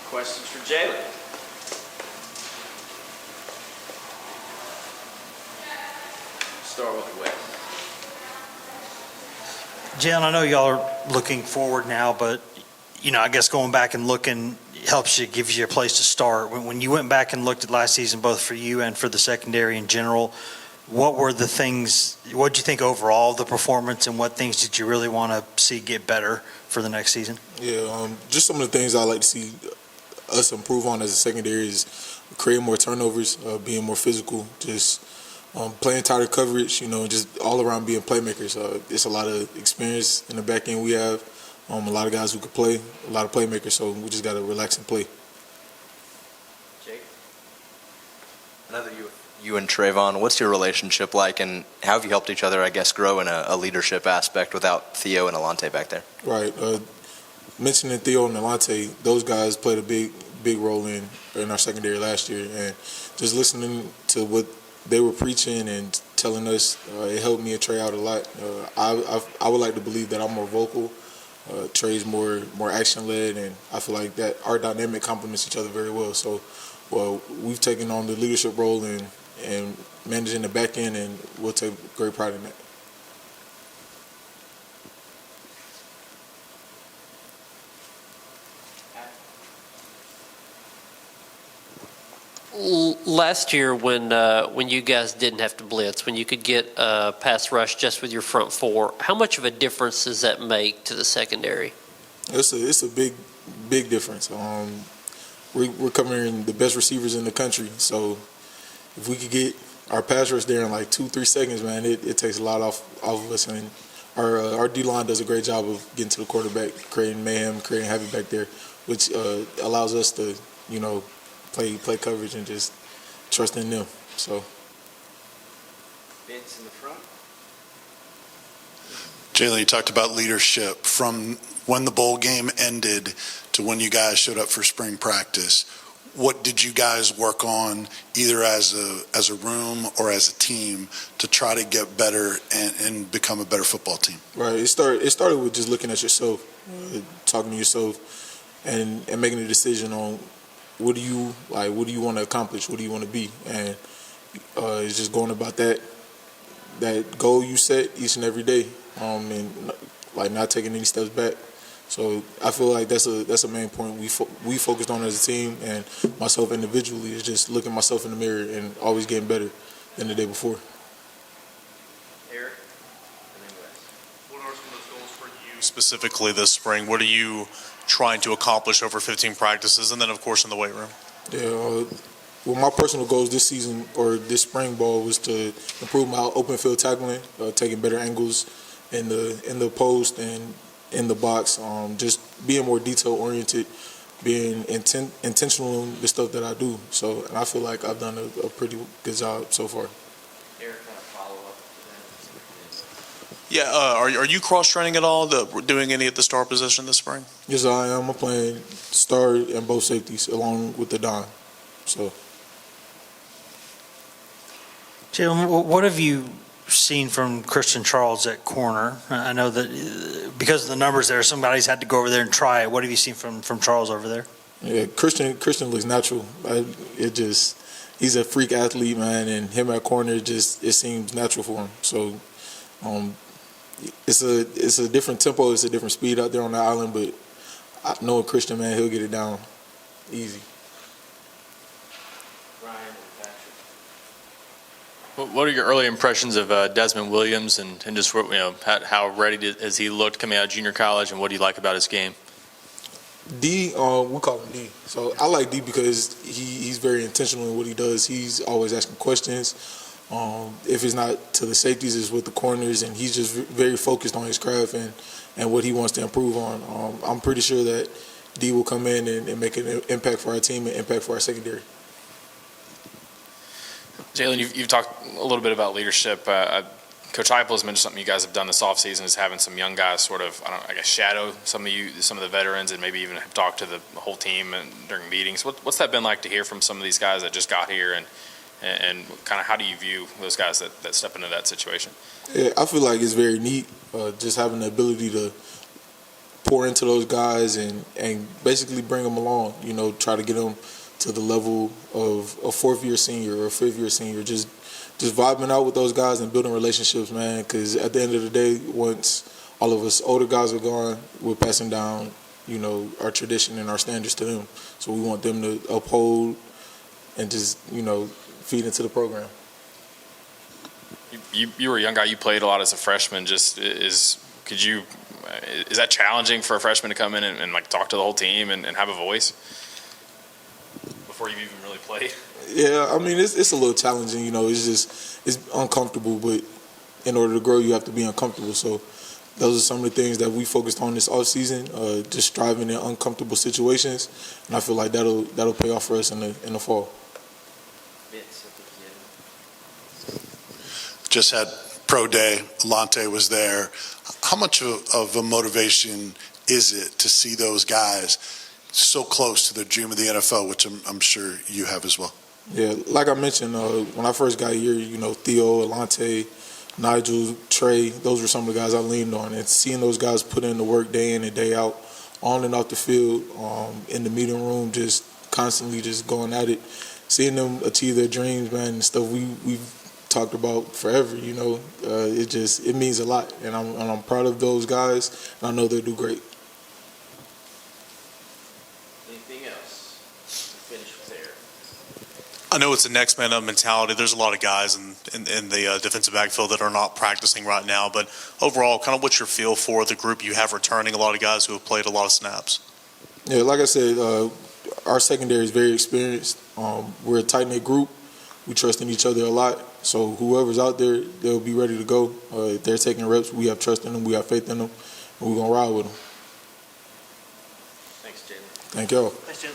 Questions for Jaylen? Start with Wes. Jaylen, I know y'all are looking forward now, but I guess going back and looking helps you, gives you a place to start. When you went back and looked at last season, both for you and for the secondary in general, what were the things? What did you think overall of the performance, and what things did you really want to see get better for the next season? Yeah, just some of the things I like to see us improve on as a secondary is creating more turnovers, being more physical, just playing tighter coverage, just all around being playmakers. It's a lot of experience in the back end we have, a lot of guys who can play, a lot of playmakers, so we just got to relax and play. Jake? Another you and Trayvon, what's your relationship like, and how have you helped each other, I guess, grow in a leadership aspect without Theo and Alante back there? Right. Mentioning Theo and Alante, those guys played a big role in our secondary last year, and just listening to what they were preaching and telling us, it helped me and Trey out a lot. I would like to believe that I'm more vocal. Trey's more action-led, and I feel like that our dynamic complements each other very well. So, we've taken on the leadership role and managing the back end, and we'll take great pride in that. Last year, when you guys didn't have to blitz, when you could get a pass rush just with your front four, how much of a difference does that make to the secondary? It's a big difference. We're covering the best receivers in the country, so if we could get our pass rush there in like 2-3 seconds, man, it takes a lot off of us. And our D-line does a great job of getting to the quarterback, creating mayhem, creating havoc back there, which allows us to, play coverage and just trust in them. So, Vince in the front. Jaylen, you talked about leadership from when the bowl game ended to when you guys showed up for spring practice. What did you guys work on, either as a room or as a team, to try to get better and become a better football team? Right. It started with just looking at yourself, talking to yourself, and making a decision on what do you want to accomplish, what do you want to be, and it's just going about that goal you set each and every day, and not taking any steps back. So I feel like that's a main point we focused on as a team, and myself individually is just looking myself in the mirror and always getting better than the day before. Eric, and then Wes. What are some of those goals for you specifically this spring? What are you trying to accomplish over 15 practices, and then of course in the weight room? Yeah, well, my personal goals this season or this spring ball was to improve my open field tackling, taking better angles in the post and in the box, just being more detail oriented, being intentional in the stuff that I do. So, and I feel like I've done a pretty good job so far. Eric, kind of follow up to that. Yeah, are you cross-training at all, doing any at the star position this spring? Yes, I am. I'm playing star and both safeties along with the Don. So, Jaylen, what have you seen from Christian Charles at corner? I know that because of the numbers there, somebody's had to go over there and try it. What have you seen from Charles over there? yeah, Christian looks natural. He's a freak athlete, man, and him at corner it seems natural for him. So, it's a different tempo, it's a different speed out there on the island, but I know Christian, man, he'll get it down easy. Ryan and Patrick. What are your early impressions of Desmond Williams and just how ready has he looked coming out of junior college, and what do you like about his game? D, we call him D. So I like D because he's very intentional in what he does. He's always asking questions. If it's not to the safeties, it's with the corners, and he's just very focused on his craft and what he wants to improve on. I'm pretty sure that D will come in and make an impact for our team and impact for our secondary. Jaylen, you've talked a little bit about leadership. Coach Heupel has mentioned something you guys have done this offseason is having some young guys sort of, shadow some of the veterans, and maybe even have talked to the whole team and during meetings. What's that been like to hear from some of these guys that just got here, and kind of how do you view those guys that step into that situation? Yeah, I feel like it's very neat just having the ability to pour into those guys and basically bring them along. You know, try to get them to the level of a fourth-year senior or a fifth-year senior. Just vibing out with those guys and building relationships, man. Because at the end of the day, once all of us older guys are gone, we're passing down, you know, our tradition and our standards to them. So we want them to uphold and just, you know, feed into the program. You were a young guy. You played a lot as a freshman. Is that challenging for a freshman to come in and like talk to the whole team and have a voice before you even really played? Yeah, I mean it's a little challenging. You know, it's uncomfortable, but in order to grow, you have to be uncomfortable. So those are some of the things that we focused on this offseason, just striving in uncomfortable situations, and I feel like that'll pay off for us in the fall. Vince at the beginning. Just had pro day. Alante was there. How much of a motivation is it to see those guys so close to their dream of the NFL, which I'm sure you have as well? Yeah, like I mentioned, when I first got here, you know, Theo, Alante, Nigel, Trey, those were some of the guys I leaned on. And seeing those guys put in the work day in and day out, on and off the field, in the meeting room, just constantly just going at it, seeing them achieve their dreams, man, and stuff we've talked about forever, you know, it means a lot. And I'm proud of those guys, and I know they'll do great. Anything else? We'll finish there. I know it's a next man up mentality. There's a lot of guys in the defensive backfield that are not practicing right now, but overall, kind of what's your feel for the group you have returning, a lot of guys who have played a lot of snaps? Yeah, like I said, our secondary is very experienced. We're a tight-knit group. We trust in each other a lot. So whoever's out there, they'll be ready to go. If they're taking reps, we have trust in them, we have faith in them, and we're going to ride with them. Thanks, Jaylen. Thank y'all. Thanks, Jim.